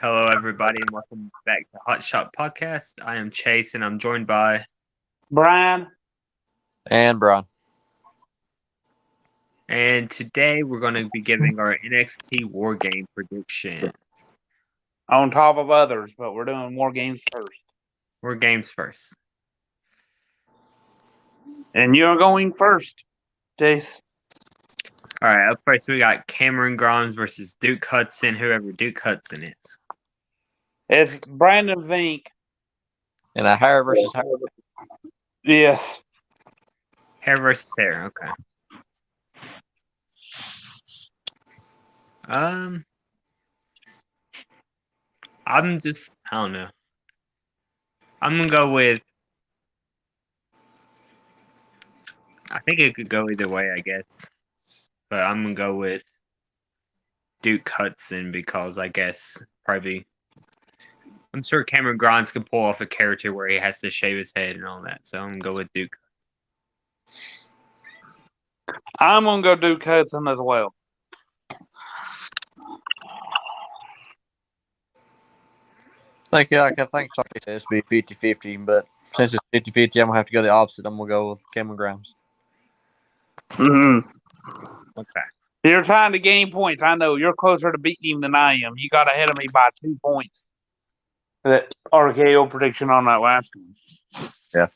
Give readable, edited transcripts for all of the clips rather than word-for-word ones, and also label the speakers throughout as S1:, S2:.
S1: Hello, everybody, and welcome back to Hot Shot Podcast. I am Chase, and I'm joined by
S2: Brian.
S3: And Brian.
S1: And today we're going to be giving our NXT War Game predictions.
S2: On top of others, but we're doing War Games first.
S1: War Games first.
S2: And you're going first, Chase.
S1: All right, up first we got Cameron Grimes versus Duke Hudson, whoever Duke Hudson is.
S2: It's Brandon Vink.
S3: And a hair versus hair.
S2: Yes.
S1: Hair versus hair, okay. I don't know. I'm going to go with, I think it could go either way, I guess. But I'm going to go with Duke Hudson because I guess probably, I'm sure Cameron Grimes can pull off a character where he has to shave his head and all that. So I'm going to go with Duke.
S2: I'm going to go Duke Hudson as well.
S3: I think Chucky says to be 50-50, but since it's 50-50, I'm going to have to go the opposite. I'm going to go with Cameron Grimes.
S2: Mm-hmm.
S1: Okay.
S2: You're trying to gain points. I know. You're closer to beating him than I am. You got ahead of me by 2 points. That RKO prediction on that last one.
S3: Yeah.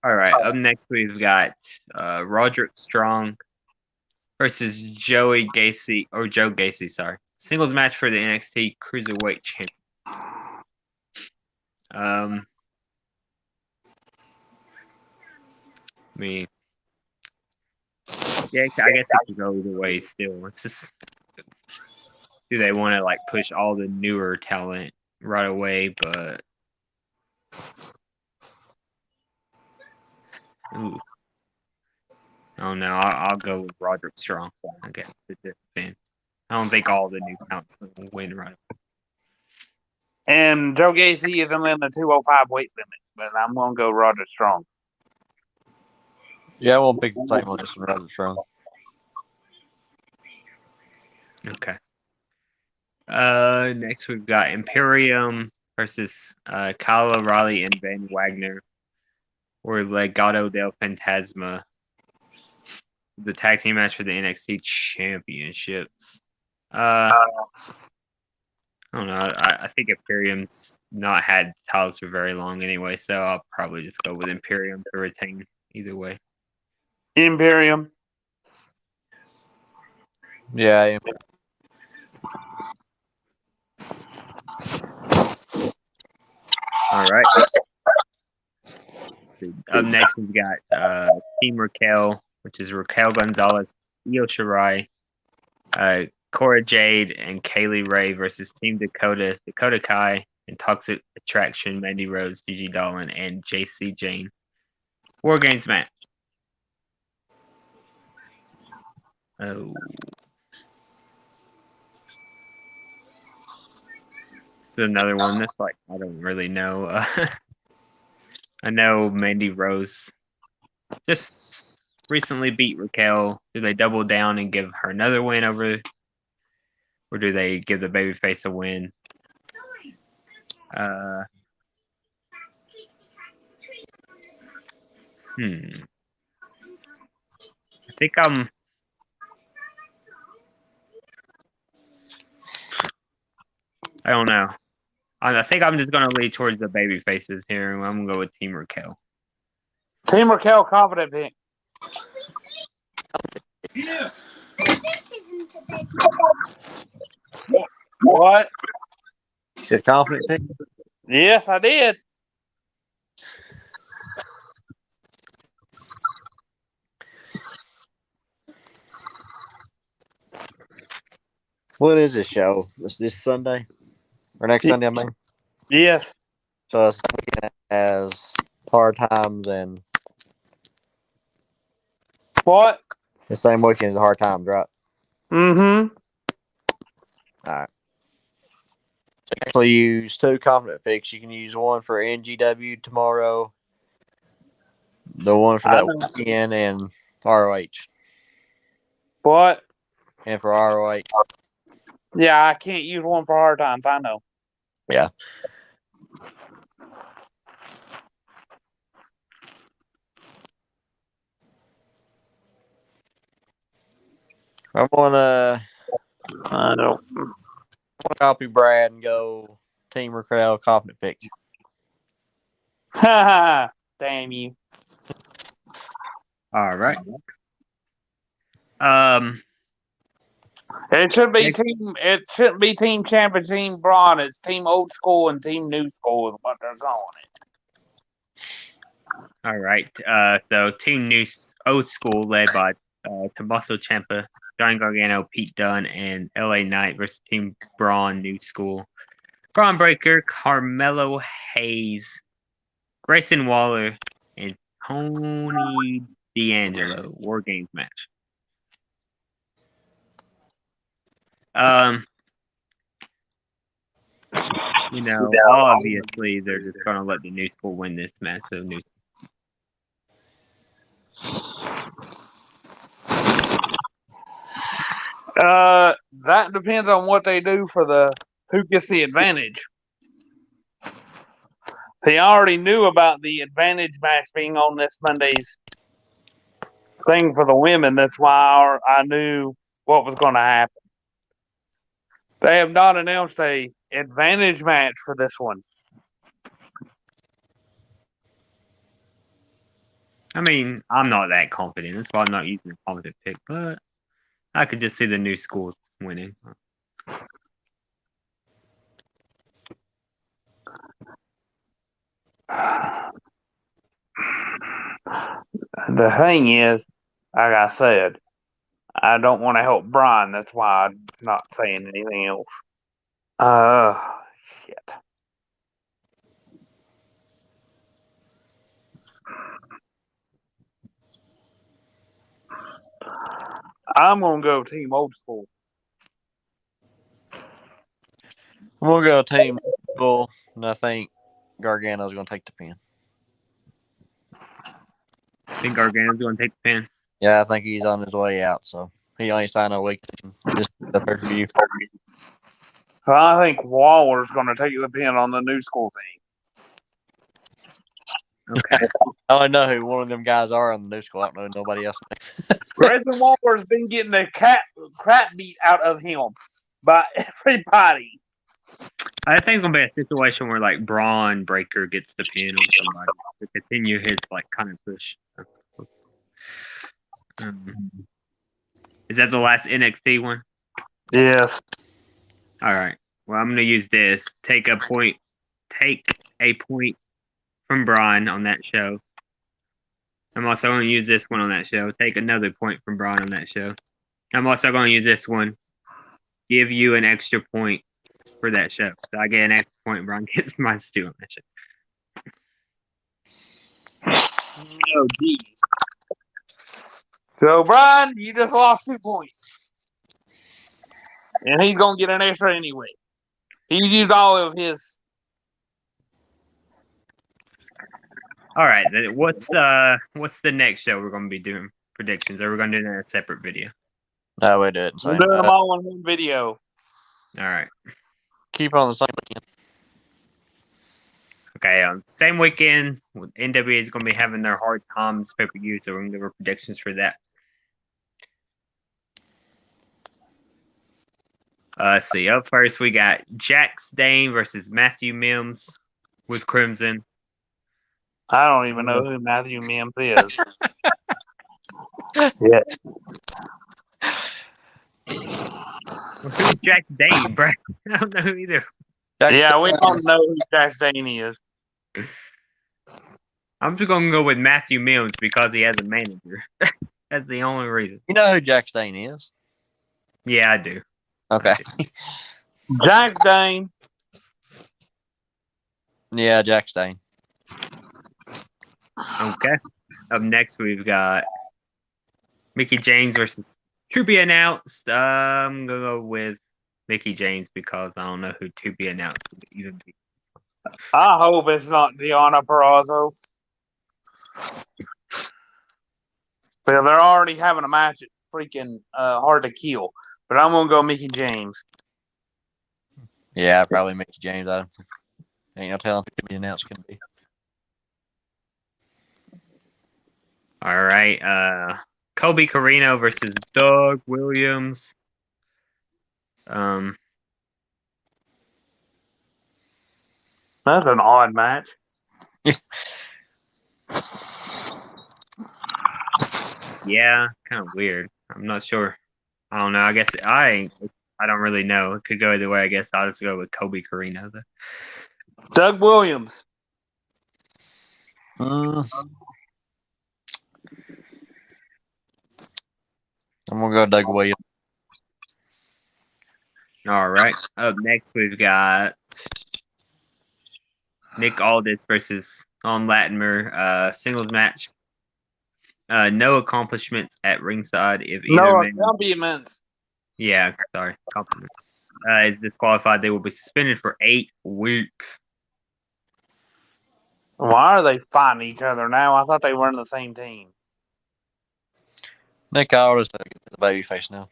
S1: All right. Up next, we've got Roderick Strong versus Joe Gacy, sorry. Singles match for the NXT Cruiserweight Championship. Yeah, I guess it could go either way still. It's just, do they want to push all the newer talent right away? But ooh. Oh no, I'll go with Roderick Strong against the defense. I don't think all the new talent's going to win right away.
S2: And Joe Gacy isn't in the 205 weight limit, but I'm going to go Roderick Strong.
S3: Yeah, I won't pick the same one as Roderick Strong.
S1: Okay. Next we've got Imperium versus Kyle O'Reilly and Van Wagner, or Legado del Fantasma. The tag team match for the NXT Championships. I don't know. I think Imperium's not had titles for very long anyway, so I'll probably just go with Imperium to retain either way.
S2: Imperium.
S3: Yeah.
S1: All right. Up next, we've got Team Raquel, which is Raquel Gonzalez, Io Shirai, Cora Jade, and Kaylee Ray versus Team Dakota Kai, and Toxic Attraction, Mandy Rose, Gigi Dolan, and JC Jane. War Games match. Oh. It's another one that's I don't really know. I know Mandy Rose just recently beat Raquel. Do they double down and give her another win over, or do they give the babyface a win? I think I don't know. I think I'm just going to lead towards the baby faces here, and I'm going to go with Team Raquel.
S2: Team Raquel, confident pick.
S4: Yeah. This isn't a big
S2: What?
S3: You said confident pick?
S2: Yes, I did.
S3: What is this show? This Sunday? Or next Sunday, I mean?
S2: Yes.
S3: So it's as Hard Times and...
S2: What?
S3: The same weekend as Hard Times, right?
S2: Mm-hmm.
S3: All right. So you can actually use 2 confident picks. You can use one for NGW tomorrow, the one for that weekend, and ROH.
S2: What?
S3: And for ROH.
S2: Yeah, I can't use one for hard times. I know.
S3: Yeah. I'm gonna
S2: I know.
S3: copy Brad and go Team Raquel confident pick.
S2: Damn you.
S1: All right.
S2: It should be
S1: Next-
S2: team. It shouldn't be Team Champ and Team Braun. It's Team Old School and Team New School is what they're calling it.
S1: All right. So Team New Old School led by Tommaso Ciampa, Johnny Gargano, Pete Dunne, and LA Knight versus Team Braun New School. Braun Breaker, Carmelo Hayes, Grayson Waller, and Tony D'Angelo. War Games match. Obviously they're just gonna let the New School win this match. So New.
S2: That depends on what they do for who gets the advantage. They already knew about the advantage match being on this Monday's thing for the women. That's why I knew what was going to happen. They have not announced a advantage match for this one.
S1: I mean, I'm not that confident. That's why I'm not using a confident pick, but I could just see the New School winning.
S2: The thing is, like I said, I don't want to help Brian. That's why I'm not saying anything else. Shit. I'm gonna go Team Old School.
S3: I'm gonna go Team School, and I think Gargano's gonna take the pin.
S1: I think Gargano's going to take the pin.
S3: Yeah, I think he's on his way out, so he only signed a week. Just the pay-per-view.
S2: I think Waller's gonna take the pin on the New School thing.
S1: Okay.
S3: I only know who one of them guys are on the New School. I don't know nobody else.
S2: Grayson Waller's been getting the crap beat out of him by everybody.
S1: I think it's gonna be a situation where like Braun Breaker gets the pin on somebody to continue his like kind of push. Is that the last NXT one?
S2: Yes.
S1: All right. Well, I'm gonna use this. Take a point from Braun on that show. I'm also gonna use this one on that show. Take another point from Braun on that show. I'm also gonna use this one. Give you an extra point for that show. So I get an extra point. Braun gets mine too on that show.
S2: No, geez. So, Brian, you just lost 2 points. And he's going to get an extra anyway. He used all of his.
S1: All right. Then what's the next show we're going to be doing predictions? Or we're going to do that in a separate video?
S3: No, we do it.
S2: We're doing them all in one video.
S1: All right.
S3: Keep it on the same weekend.
S1: Okay. Same weekend, NWA is going to be having their Hard Times pay-per-view, so we're going to give our predictions for that. Let's see. Up first, we got Jax Dane versus Matthew Mims with Crimson.
S2: I don't even know who Matthew Mims is. Yeah.
S1: Well, who's Jax Dane, bro? I don't know either.
S2: Yeah, we don't know who Jax Dane is.
S1: I'm just going to go with Matthew Mims because he has a manager. That's the only reason.
S3: You know who Jack Stain is?
S1: Yeah, I do.
S3: Okay.
S2: Jax Dane.
S3: Yeah, Jack Stain.
S1: Okay. Up next, we've got Mickie James versus To Be Announced. I'm going to go with Mickie James because I don't know who To Be Announced would even be.
S2: I hope it's not Deonna Purrazzo. But they're already having a match at freaking Hard to Kill. but I'm gonna go Mickey James.
S3: Yeah, probably Mickey James. I ain't no telling who the announced can be.
S1: All right. Kobe Carino versus Doug Williams.
S2: That's an odd match.
S1: Yeah, kind of weird. I'm not sure. I don't know. I guess I don't really know. It could go either way. I guess I'll just go with Kobe Carino though.
S2: Doug Williams.
S3: I'm gonna go Doug Williams.
S1: All right. Up next, we've got Nick Aldis versus Tom Latimer. Singles match. No accomplishments at ringside if either
S2: No
S1: man.
S2: accompaniments.
S1: Yeah, sorry. Compliment. Is disqualified, they will be suspended for 8 weeks.
S2: Why are they fighting each other now? I thought they were in the same team.
S3: Nick Aldis is the babyface now.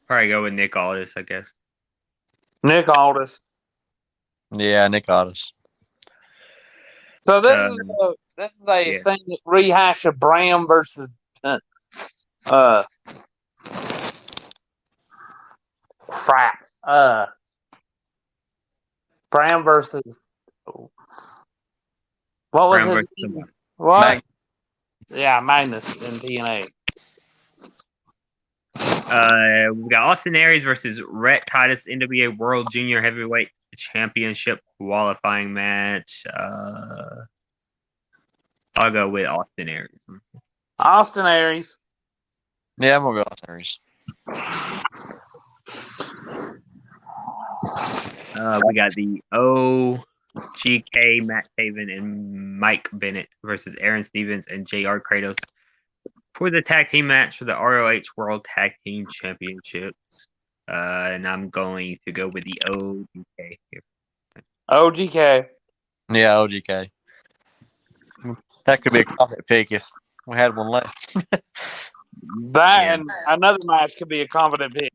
S1: Probably go with Nick Aldis, I guess.
S2: Nick Aldis.
S3: Yeah, Nick Aldis.
S2: So this is a
S1: yeah.
S2: thing that rehash of Bram versus Bram versus what was
S1: Brown
S2: his
S1: versus
S2: name?
S1: Samoa.
S2: What?
S3: Magnus.
S2: Yeah, Magnus in TNA.
S1: We got Austin Aries versus Rhett Titus, NWA World Junior Heavyweight Championship qualifying match. I'll go with Austin Aries.
S2: Austin Aries.
S3: Yeah, I'm gonna go Austin Aries.
S1: We got the OGK, Matt Taven, and Mike Bennett versus Aaron Stevens and JR Kratos for the tag team match for the ROH World Tag Team Championships. And I'm going to go with the OGK here.
S2: OGK.
S3: Yeah, OGK. That could be a confident pick if we had one left.
S2: That
S1: Yeah.
S2: and another match could be a confident pick.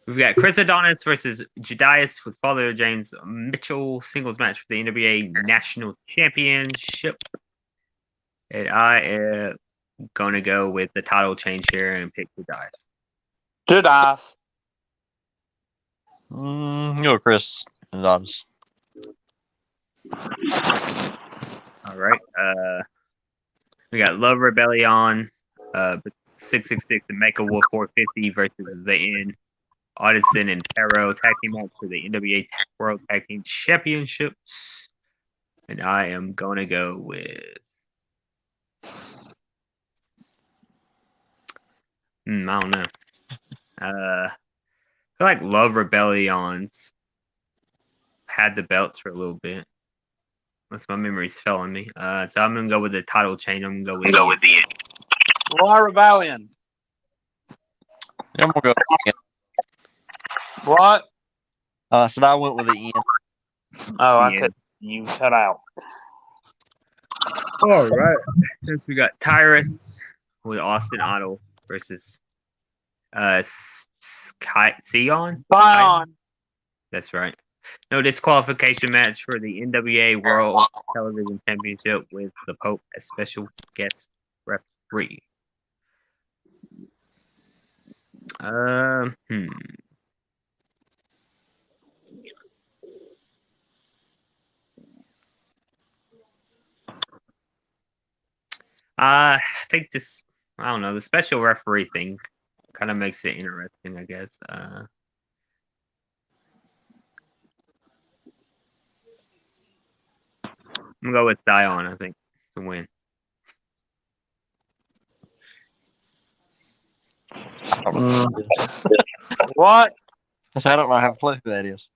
S1: We've got Chris Adonis versus Jedias with Father James Mitchell singles match for the NWA National Championship. And I am going to go with the title change here and pick Jedias.
S2: Jedias.
S3: Go Chris Adonis.
S1: All right. We got Love Rebellion, 666 and Mecha Wolf 450 versus the End. Addison and Perro tag team match for the NWA World Tag Team Championships. And I am going to go with. I don't know. I feel like Love Rebellion's had the belts for a little bit. Unless my memory's failing me. So I'm going to go with the title change. I'm going to go with the
S2: Raw Rebellion.
S3: Yeah, I'm gonna go.
S2: What?
S3: So I went with the End.
S2: Oh, I
S1: Yeah.
S2: could. You cut out.
S1: All right. Since we got Tyrus with Austin Otto versus Sion.
S2: Bion.
S1: That's right. No disqualification match for the NWA World Television Championship with the Pope as special guest referee. I think this, I don't know, the special referee thing kind of makes it interesting, I guess. I'm going to go with Sion, I think, to win.
S2: What?
S3: I don't know how to play who that is.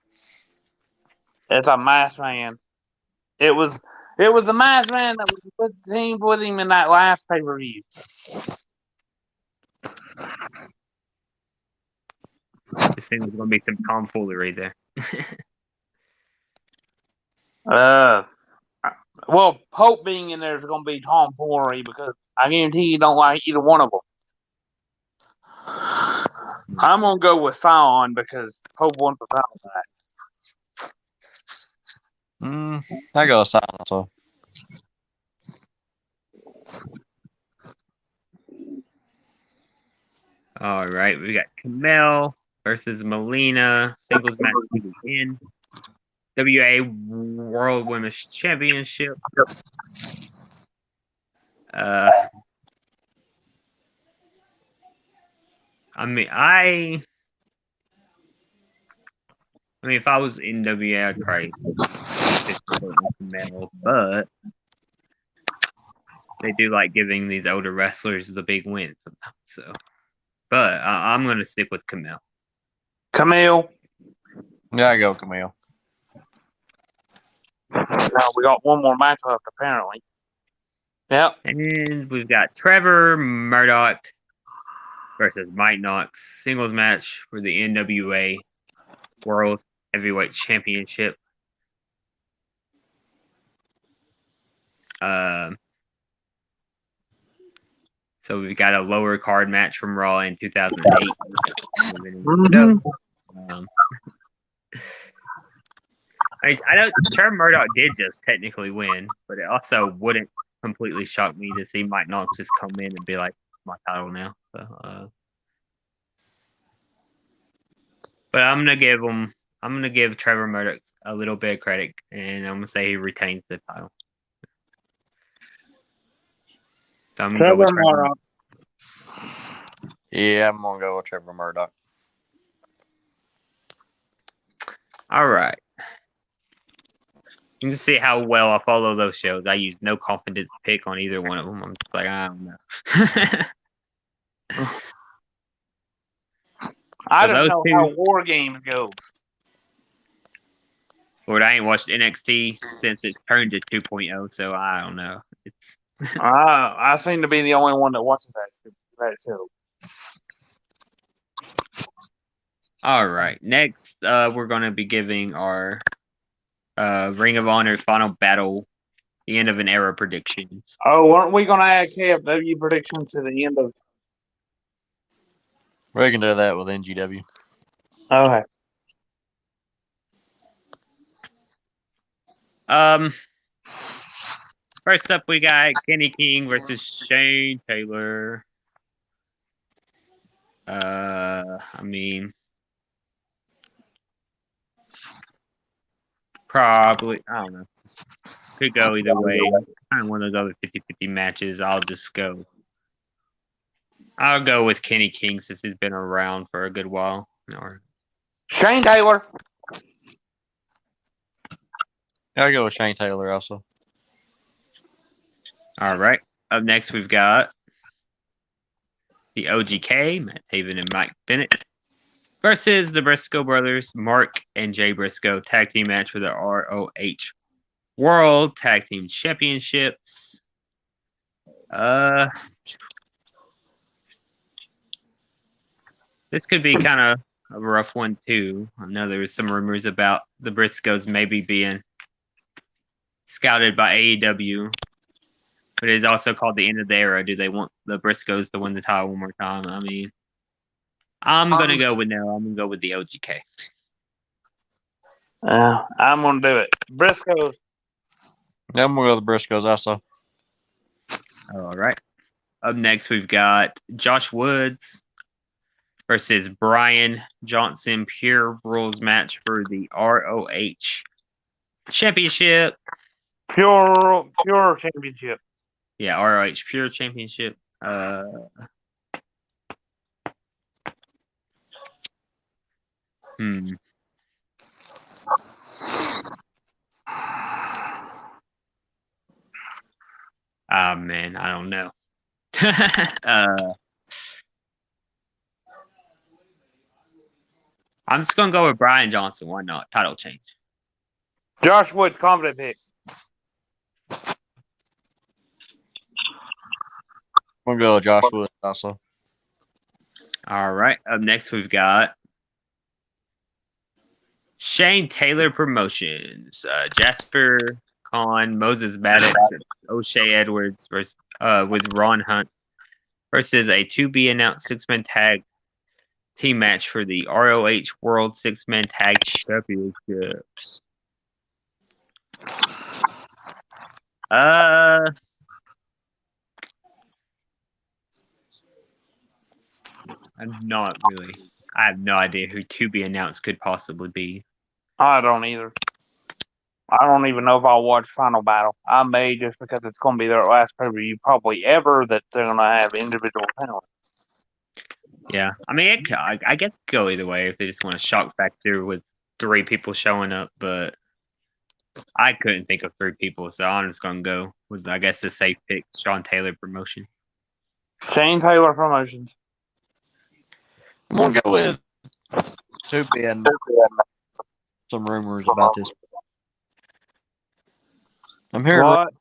S2: It's a masked man. It was the masked man that was with the team with him in that last pay-per-view.
S1: Just think there's going to be some tomfoolery there.
S2: Well, Pope being in there is going to be tomfoolery because I guarantee you don't like either one of them. I'm going to go with Sion because Pope wants the title back.
S3: I go Sion also.
S1: All right, we got Camille versus Melina, singles match for the NWA World Women's Championship. I mean, if I was NWA, I'd probably just go with Camille, but they do like giving these older wrestlers the big win sometimes. So, but I'm gonna stick with Camille.
S2: Camille.
S3: Yeah, I go Camille.
S2: Now we got one more match left, apparently. Yep.
S1: And we've got Trevor Murdoch versus Mike Knox, singles match for the NWA World Heavyweight Championship. So we've got a lower card match from Raw in 2008. I know Trevor Murdoch did just technically win, but it also wouldn't completely shock me to see Mike Knox just come in and be like, my title now. So, but I'm gonna give Trevor Murdoch a little bit of credit, and I'm gonna say he retains the title. So I'm gonna go with Trevor Murdoch.
S3: Yeah, I'm gonna go with Trevor Murdoch.
S1: All right. You can see how well I follow those shows. I use no confidence pick on either one of them. I'm just like, I don't know.
S2: I don't know how War Games goes.
S1: Lord, I ain't watched NXT since it's turned to 2.0, so I don't know. It's
S2: I seem to be the only one that watches that show.
S1: All right. Next, we're going to be giving our Ring of Honor Final Battle, the end of an era predictions.
S2: Oh, aren't we going to add KFW predictions to the end of?
S3: We can do that with NGW.
S2: Okay.
S1: First up, we got Kenny King versus Shane Taylor. I mean, probably, I don't know. Could go either way. Kind of one of those other 50-50 matches. I'll go with Kenny King since he's been around for a good while. Or
S2: Shane Taylor.
S3: I'll go with Shane Taylor also.
S1: All right. Up next, we've got the OGK, Matt Taven and Mike Bennett, versus the Briscoe brothers, Mark and Jay Briscoe, tag team match for the ROH World Tag Team Championships. This could be kind of a rough one, too. I know there was some rumors about the Briscoes maybe being scouted by AEW. But it is also called the end of the era. Do they want the Briscoes to win the title one more time? I mean, I'm going to go with no. I'm going to go with the OGK.
S2: I'm going to do it. Briscoes.
S3: Yeah, I'm going to go with the Briscoes also.
S1: All right. Up next, we've got Josh Woods versus Brian Johnson. Pure Rules match for the ROH Championship.
S2: Pure Championship.
S1: Yeah, ROH Pure Championship. Oh, man, I don't know. I'm just going to go with Brian Johnson. Why not? Title change.
S2: Josh Woods, confident pick.
S3: We'll go with Josh Woods also.
S1: All right. Up next, we've got Shane Taylor Promotions. Jasper Kahn, Moses Maddox, and O'Shea Edwards versus with Ron Hunt versus a to be announced 6-man tag team match for the ROH World 6-man Tag Championships. I'm not really. I have no idea who to be announced could possibly be.
S2: I don't either. I don't even know if I'll watch Final Battle. I may, just because it's going to be their last pay-per-view probably ever that they're going to have individual talent.
S1: Yeah, I mean, I guess it could go either way if they just want to shock factor with 3 people showing up, but I couldn't think of 3 people, so I'm just going to go with, I guess, the safe pick, Sean Taylor Promotion.
S2: Shane Taylor Promotions.
S3: I'm gonna go with to be and some rumors about this. I'm hearing
S2: What?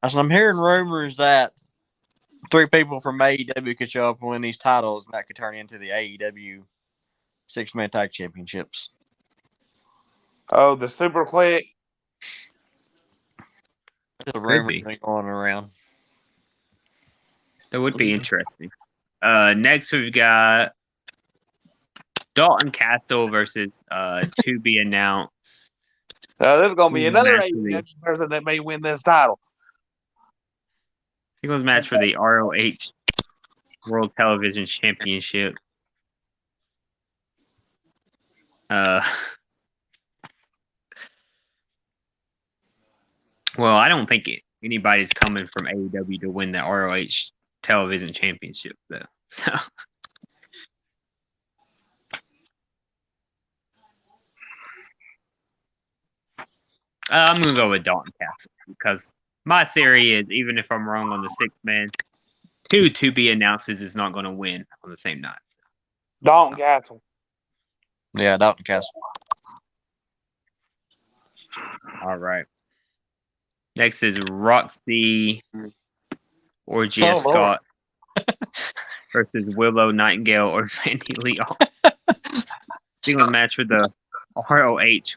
S3: I'm hearing rumors that 3 people from AEW could show up and win these titles, and that could turn into the AEW 6-man tag championships.
S2: Oh, the Super Click.
S3: The rumors
S1: be.
S3: been going around.
S1: That would be interesting. Next, we've got Dalton Castle versus to be announced.
S2: There's going to be another
S1: Naturally.
S2: AEW person that may win this title.
S1: Singles match for the ROH World Television Championship. Well, I don't think anybody's coming from AEW to win the ROH Television Championship, though. So, I'm gonna go with Dalton Castle because my theory is, even if I'm wrong on the 6-man, 2 to be announces is not going to win on the same night.
S2: Dalton Castle.
S3: Yeah, Dalton Castle.
S1: All right. Next is Roxy or Gia
S3: Oh,
S1: Scott versus Willow Nightingale or Mandy Leon. Singles match for the ROH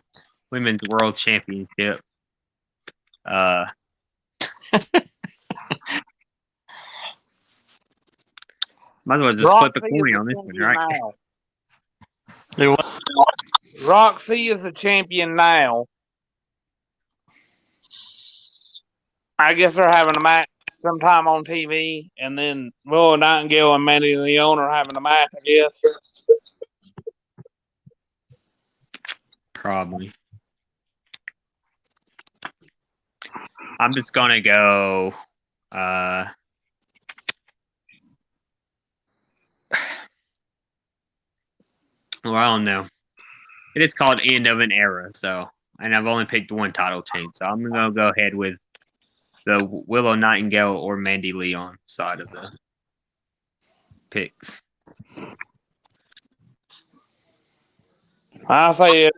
S1: Women's World Championship. Might as well just flip a coin on this one, right?
S2: Roxy is the champion now. I guess they're having a match sometime on TV, and then Willow Nightingale and Mandy Leon are having a match, I guess.
S1: Probably. I'm just gonna go. Well, I don't know. It is called End of an Era, and I've only picked one title change, so I'm gonna go ahead with the Willow Nightingale or Mandy Leon side of the picks.
S2: I say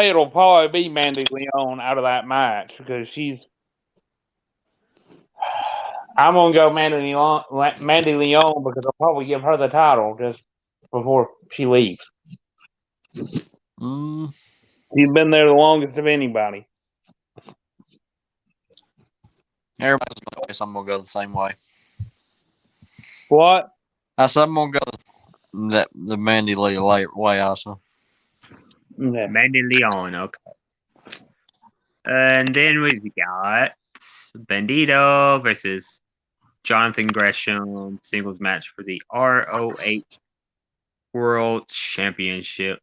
S2: it'll probably be Mandy Leon out of that match because I'm gonna go Mandy Leon because I'll probably give her the title just before she leaves. She's been there the longest of anybody.
S3: Everybody's gonna guess I'm gonna go the same way.
S2: What?
S3: I said I'm gonna go the Mandy Lee way also.
S2: Yeah.
S1: Mandy Leon, okay. And then we've got Bandito versus Jonathan Gresham, singles match for the ROH World Championship.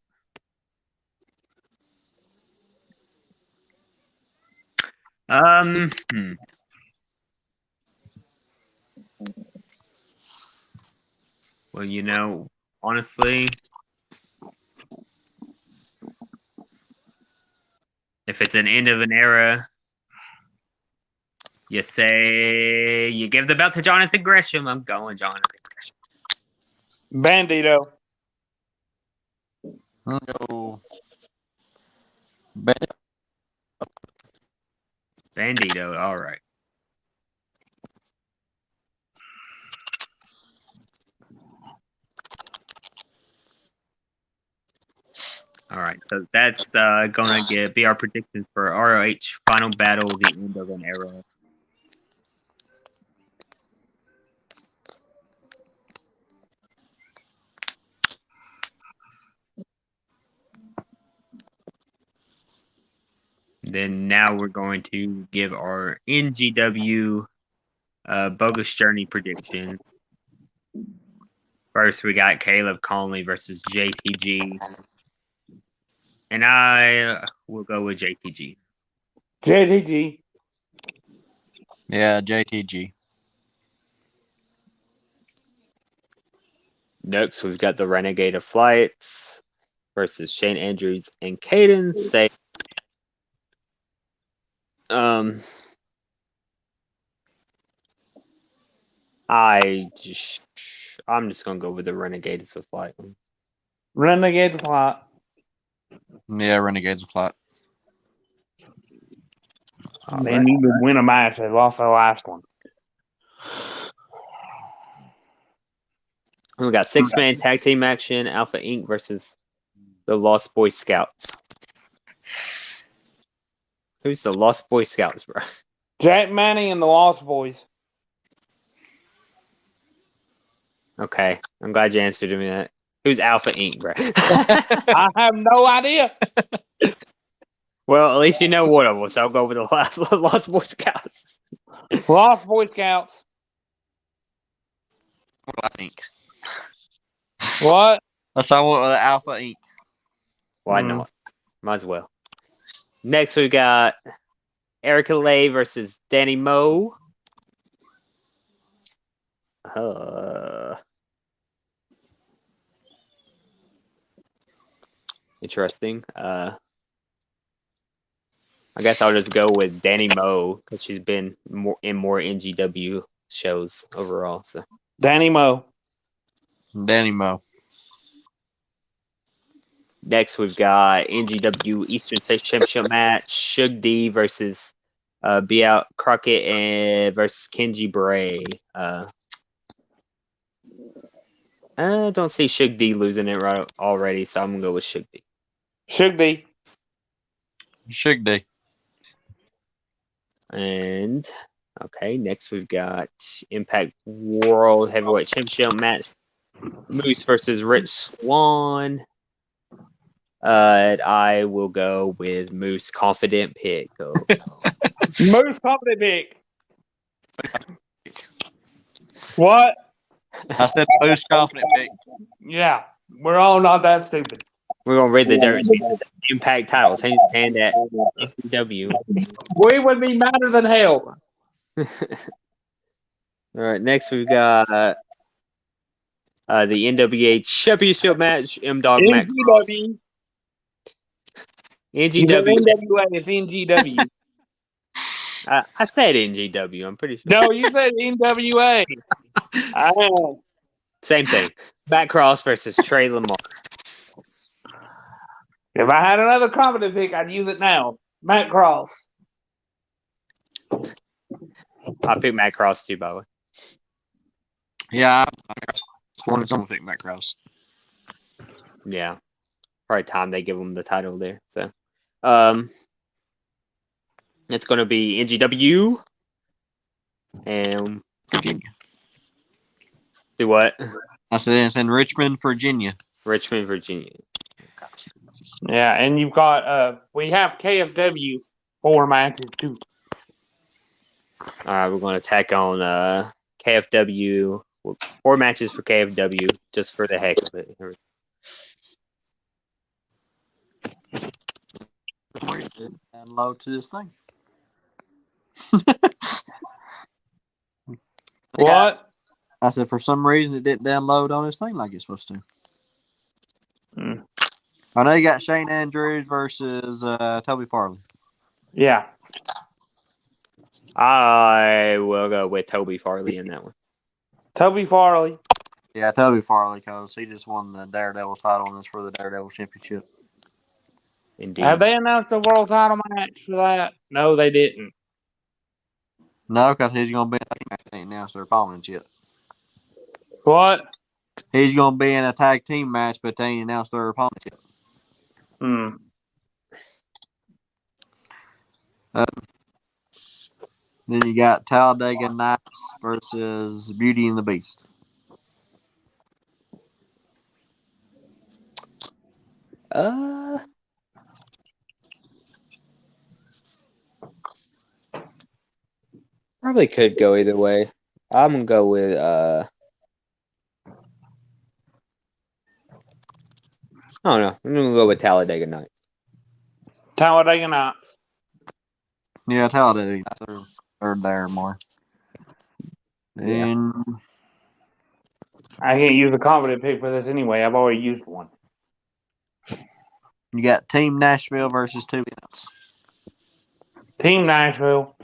S1: Well, honestly, if it's an end of an era, you say you give the belt to Jonathan Gresham. I'm going Jonathan Gresham.
S2: Bandito.
S3: No.
S1: Bandito, all right. All right, so that's gonna be our predictions for ROH Final Battle: The End of an Era. Then now we're going to give our NGW Bogus Journey predictions. First, we got Caleb Conley versus JTG. And I will go with JTG.
S2: JTG.
S3: Yeah, JTG.
S1: Next, we've got the Renegade of Flights versus Shane Andrews and Caden Say. I'm just gonna go with the Renegades of Flight.
S2: Renegade Flight.
S3: Yeah, Renegades of Flight.
S2: They need to win a match. They lost their last one.
S1: We got 6-man tag team action: Alpha Inc. versus the Lost Boy Scouts. Who's the Lost Boy Scouts, bro?
S2: Jack Manning and the Lost Boys.
S1: Okay, I'm glad you answered me that. Who's Alpha Inc., bro?
S2: I have no idea.
S1: Well, at least you know one of them, so I'll go with the Lost Boy Scouts.
S2: Lost Boy Scouts.
S3: I think.
S2: What?
S3: Let's start with the Alpha Inc.
S1: Why not? Might as well. Next, we got Erica Lay versus Danny Moe. Interesting. I guess I'll just go with Danny Moe because she's been more NGW shows overall. So
S2: Danny Moe.
S3: Danny Moe.
S1: next, we've got NGW Eastern State Championship match: Shug D versus Be Out Crockett and versus Kenji Bray. I don't see Shug D losing it right already, so I'm gonna go with Shug D.
S2: Should be.
S3: Shug D.
S1: And okay, next we've got Impact World Heavyweight Championship match: Moose versus Rich Swann. I will go with Moose. Confident pick.
S2: Moose confident pick. What?
S3: I said Moose confident pick.
S2: Yeah, we're all not that stupid.
S1: We're gonna read the dirt sheets. Impact title change his hand at FW.
S2: We would be madder than hell.
S1: All right, next we've got the NWA Championship match: M Dog Matt Cross. NGW.
S2: NWA is NGW.
S1: I said NGW. I'm pretty sure.
S2: No, you said NWA. I know.
S1: Same thing. Matt Cross versus Trey Lamar.
S2: If I had another confident pick, I'd use it now. Matt Cross.
S1: I picked Matt Cross too, by the way.
S3: Yeah, I wanted someone to pick Matt Cross.
S1: Yeah, probably time they give him the title there. So, it's going to be NGW and
S3: Virginia.
S1: do what?
S3: I said it's in Richmond, Virginia.
S1: Richmond, Virginia.
S2: Yeah, and you've got we have KFW 4 matches too.
S1: All right, we're going to tack on KFW. 4 matches for KFW just for the heck of it.
S3: Download to this thing.
S2: What?
S3: I said for some reason it didn't download on this thing like it's supposed to. I know you got Shane Andrews versus Toby Farley.
S2: Yeah.
S1: I will go with Toby Farley in that one.
S2: Toby Farley.
S3: Yeah, Toby Farley, because he just won the Daredevil title and it's for the Daredevil Championship.
S1: Indeed.
S2: Have they announced a world title match for that? No, they didn't.
S3: No, because he's going to be in a tag match. They ain't announced their opponents yet.
S2: What?
S3: He's going to be in a tag team match, but they ain't announced their opponents yet.
S2: Hmm.
S3: Then you got Talladega Nights versus Beauty and the Beast.
S1: Probably could go either way. I'm gonna go with I don't know. I'm gonna go with Talladega Nights.
S2: Talladega Nights.
S3: Yeah, Talladega Nights are there more.
S1: Yeah.
S3: And
S2: I can't use a competent pick for this anyway. I've already used one.
S3: you got Team Nashville versus 2 Minutes.
S2: Team Nashville.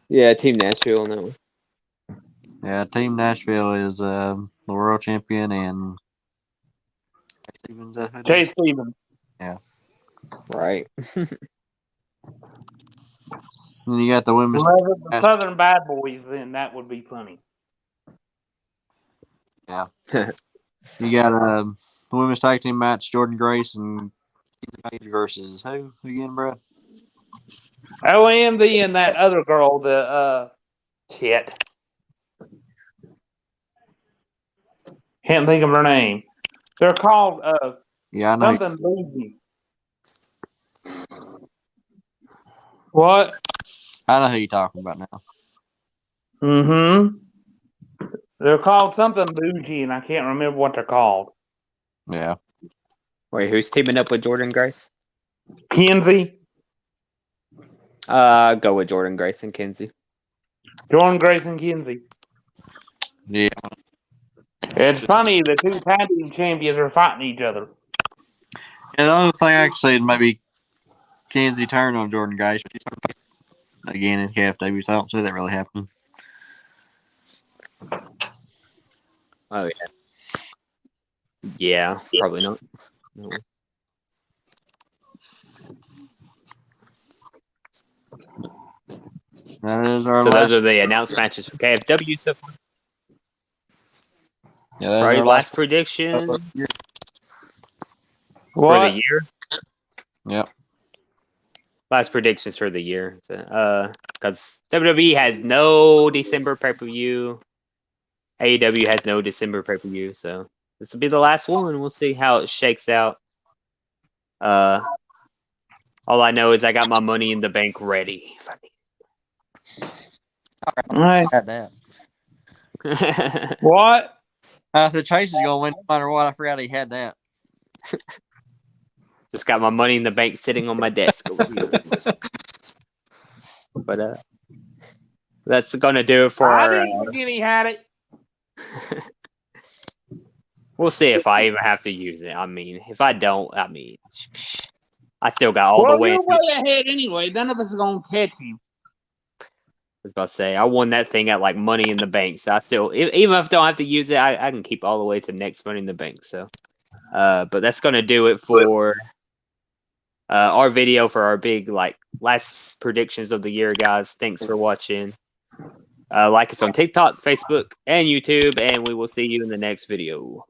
S1: Yeah, Team Nashville on that one.
S3: Yeah, Team Nashville is the world champion and Stevens.
S2: Chase Stevens.
S1: Right.
S3: Then you got the women's.
S2: Whoever the Southern Bad Boys, then that would be funny.
S3: Yeah. You got the women's tag team match: Jordan Grace and Kenzie versus who again, bro?
S2: OMD and that other girl, the shit. Can't think of her name. They're called
S3: Yeah, I know.
S2: something bougie. What?
S3: I know who you're talking about now.
S2: Mm-hmm. They're called something bougie, and I can't remember what they're called.
S3: Yeah.
S1: Wait, who's teaming up with Jordan Grace?
S2: Kenzie.
S1: Go with Jordan Grace and Kenzie.
S2: Jordan Grace and Kenzie.
S3: Yeah.
S2: It's funny, the two tag team champions are fighting each other.
S3: Yeah, the only thing I can say is maybe Kenzie turned on Jordan Grace, but again in KFW, so I don't see that really happening.
S1: Oh yeah. Yeah, probably not. No.
S3: That is our
S1: So
S3: last.
S1: those are the announced matches for KFW so far.
S3: Yeah, that is
S1: Right,
S3: our
S1: last prediction for
S2: What?
S1: the year.
S3: Yep.
S1: Last predictions for the year. Because WWE has no December pay-per-view. AEW has no December pay-per-view, so this will be the last one. We'll see how it shakes out. All I know is I got my money in the bank ready.
S2: Right.
S3: Had that.
S2: What?
S3: I said Chase is gonna win no matter what. I forgot he had that.
S1: Just got my money in the bank sitting on my desk over here. But that's gonna do it for
S2: I
S1: our.
S2: didn't forget he had it.
S1: We'll see if I even have to use it. I mean, if I don't, I mean, I still got all the
S2: Well,
S1: way.
S2: you're way ahead anyway. None of us are gonna catch you.
S1: I was about to say, I won that thing at like Money in the Bank, so I still, even if I don't have to use it, I can keep all the way to next Money in the Bank. So, but that's gonna do it for our video for our big like last predictions of the year, guys. Thanks for watching. Like us on TikTok, Facebook, and YouTube, and we will see you in the next video.